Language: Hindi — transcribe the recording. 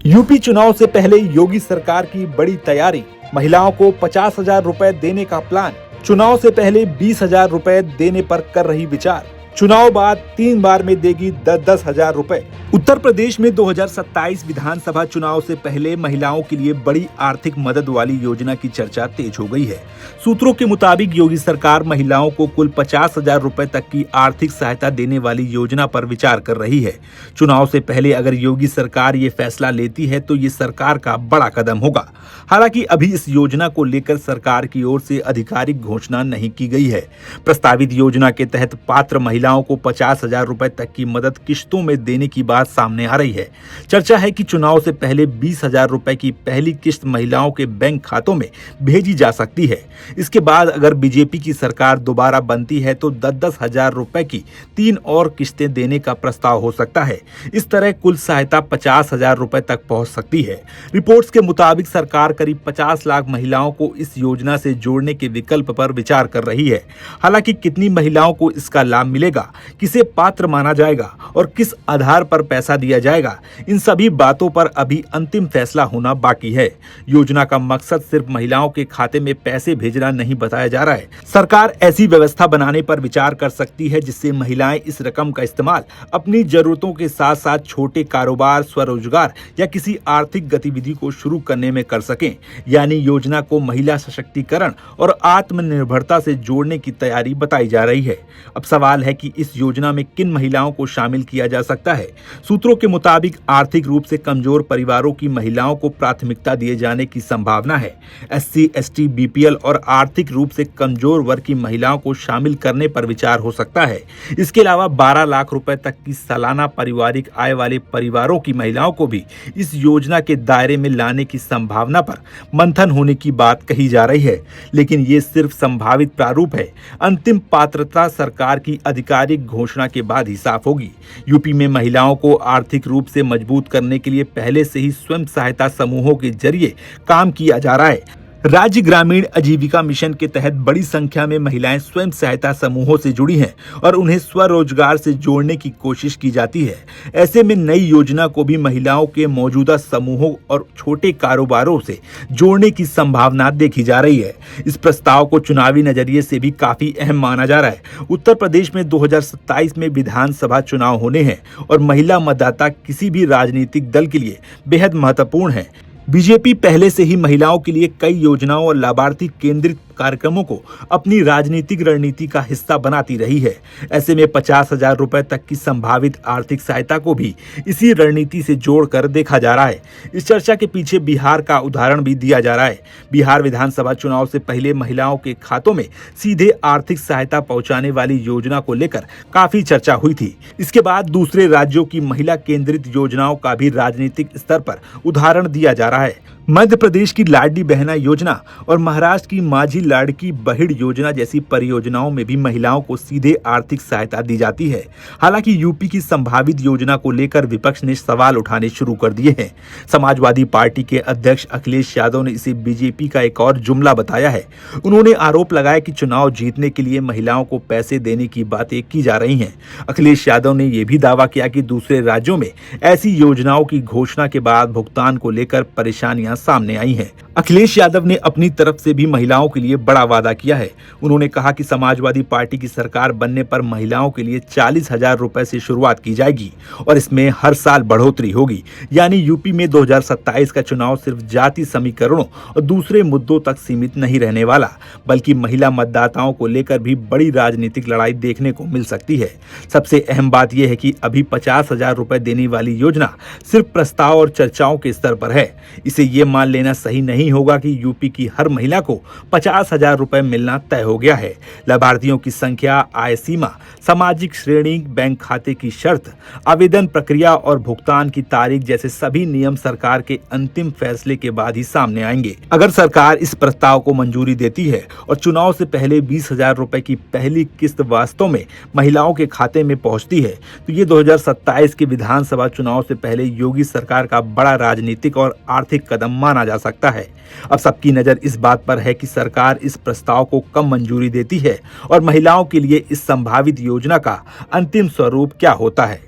यूपी चुनाव से पहले योगी सरकार की बड़ी तैयारी। महिलाओं को 50,000 रुपए देने का प्लान। चुनाव से पहले 20,000 रुपए देने पर कर रही विचार। चुनाव बाद 3 बार में देगी 10-10 हजार रुपए। उत्तर प्रदेश में 2027 विधानसभा चुनाव से पहले महिलाओं के लिए बड़ी आर्थिक मदद वाली योजना की चर्चा तेज हो गई है। सूत्रों के मुताबिक योगी सरकार महिलाओं को कुल 50,000 रुपए तक की आर्थिक सहायता देने वाली योजना पर विचार कर रही है। चुनाव से पहले अगर योगी सरकार ये फैसला लेती है तो ये सरकार का बड़ा कदम होगा। हालांकि अभी इस योजना को लेकर सरकार की ओर से आधिकारिक घोषणा नहीं की गई है। प्रस्तावित योजना के तहत पात्र महिलाओं को 50,000 रुपए तक की मदद किश्तों में देने की बात सामने आ रही है। चर्चा है कि चुनाव से पहले 20,000 रुपए की पहली किश्त महिलाओं के बैंक खातों में भेजी जा सकती है। इसके बाद अगर बीजेपी की सरकार दोबारा बनती है तो 10-10 हजार रुपए की 3 और किश्तें देने का प्रस्ताव हो सकता है। इस तरह कुल सहायता 50,000 रुपए तक पहुंच सकती है। रिपोर्ट्स के मुताबिक सरकार करीब 50 लाख महिलाओं को इस योजना से जोड़ने के विकल्प पर विचार कर रही है। हालांकि कितनी महिलाओं को इसका लाभ मिलेगा, किसे पात्र माना जाएगा और किस आधार पर पैसा दिया जाएगा, इन सभी बातों पर अभी अंतिम फैसला होना बाकी है। योजना का मकसद सिर्फ महिलाओं के खाते में पैसे भेजना नहीं बताया जा रहा है। सरकार ऐसी व्यवस्था बनाने पर विचार कर सकती है जिससे महिलाएं इस रकम का इस्तेमाल अपनी जरूरतों के साथ साथ छोटे कारोबार, स्वरोजगार या किसी आर्थिक गतिविधि को शुरू करने में कर सकें। यानी योजना को महिला सशक्तिकरण और आत्मनिर्भरता से जोड़ने की तैयारी बताई जा रही है। अब सवाल है कि इस योजना में किन महिलाओं को शामिल किया जा सकता है। सूत्रों के मुताबिक आर्थिक रूप से कमजोर परिवारों की महिलाओं को प्राथमिकता दिए जाने की संभावना है। एससी, एसटी, बीपीएल और आर्थिक रूप से कमजोर वर्ग की महिलाओं को शामिल करने पर विचार हो सकता है। इसके अलावा 12 लाख रुपए तक की सालाना पारिवारिक आय वाले परिवारों की महिलाओं को भी इस योजना के दायरे में लाने की संभावना पर मंथन होने की बात कही जा रही है। लेकिन ये सिर्फ संभावित प्रारूप है। अंतिम पात्रता सरकार की आधिकारिक घोषणा के बाद ही साफ होगी। यूपी में महिलाओं को आर्थिक रूप से मजबूत करने के लिए पहले से ही स्वयं सहायता समूहों के जरिए काम किया जा रहा है। राज्य ग्रामीण आजीविका मिशन के तहत बड़ी संख्या में महिलाएं स्वयं सहायता समूहों से जुड़ी हैं और उन्हें स्वरोजगार से जोड़ने की कोशिश की जाती है। ऐसे में नई योजना को भी महिलाओं के मौजूदा समूहों और छोटे कारोबारों से जोड़ने की संभावना देखी जा रही है। इस प्रस्ताव को चुनावी नजरिए से भी काफी अहम माना जा रहा है। उत्तर प्रदेश में 2027 में विधानसभा चुनाव होने हैं और महिला मतदाता किसी भी राजनीतिक दल के लिए बेहद महत्वपूर्ण है। बीजेपी पहले से ही महिलाओं के लिए कई योजनाओं और लाभार्थी केंद्रित कार्यक्रमों को अपनी राजनीतिक रणनीति का हिस्सा बनाती रही है। ऐसे में 50,000 रुपए तक की संभावित आर्थिक सहायता को भी इसी रणनीति से जोड़कर देखा जा रहा है। इस चर्चा के पीछे बिहार का उदाहरण भी दिया जा रहा है। बिहार विधानसभा चुनाव से पहले महिलाओं के खातों में सीधे आर्थिक सहायता पहुंचाने वाली योजना को लेकर काफी चर्चा हुई थी। इसके बाद दूसरे राज्यों की महिला केंद्रित योजनाओं का भी राजनीतिक स्तर पर उदाहरण दिया जा रहा है। मध्य प्रदेश की लाडली बहना योजना और महाराष्ट्र की माझी लाड़की बहिड़ योजना जैसी परियोजनाओं में भी महिलाओं को सीधे आर्थिक सहायता दी जाती है। हालांकि यूपी की संभावित योजना को लेकर विपक्ष ने सवाल उठाने शुरू कर दिए हैं। समाजवादी पार्टी के अध्यक्ष अखिलेश यादव ने इसे बीजेपी का एक और जुमला बताया है। उन्होंने आरोप लगाया कि चुनाव जीतने के लिए महिलाओं को पैसे देने की बातें की जा रही हैं। अखिलेश यादव ने यह भी दावा किया कि दूसरे राज्यों में ऐसी योजनाओं की घोषणा के बाद भुगतान को लेकर परेशानियां सामने आई हैं। अखिलेश यादव ने अपनी तरफ से भी महिलाओं के लिए बड़ा वादा किया है। उन्होंने कहा कि समाजवादी पार्टी की सरकार बनने पर महिलाओं के लिए 40,000 रुपए से शुरुआत की जाएगी और इसमें हर साल बढ़ोतरी होगी। यानी यूपी में 2027 का चुनाव सिर्फ जाति समीकरणों और दूसरे मुद्दों तक सीमित नहीं रहने वाला, बल्कि महिला मतदाताओं को लेकर भी बड़ी राजनीतिक लड़ाई देखने को मिल सकती है। सबसे अहम बात यह है कि अभी 50,000 रुपए देने वाली योजना सिर्फ प्रस्ताव और चर्चाओं के स्तर पर है। इसे ये मान लेना सही नहीं होगा कि यूपी की हर महिला को 50,000 रुपए मिलना तय हो गया है। लाभार्थियों की संख्या, आय सीमा, सामाजिक श्रेणी, बैंक खाते की शर्त, आवेदन प्रक्रिया और भुगतान की तारीख जैसे सभी नियम सरकार के अंतिम फैसले के बाद ही सामने आएंगे। अगर सरकार इस प्रस्ताव को मंजूरी देती है और चुनाव से पहले 20,000 रुपए की पहली किस्त वास्तव में महिलाओं के खाते में पहुंचती है तो ये 2027 के विधानसभा चुनाव से पहले योगी सरकार का बड़ा राजनीतिक और आर्थिक कदम माना जा सकता है। अब सबकी नजर इस बात पर है कि सरकार इस प्रस्ताव को कब मंजूरी देती है और महिलाओं के लिए इस संभावित योजना का अंतिम स्वरूप क्या होता है।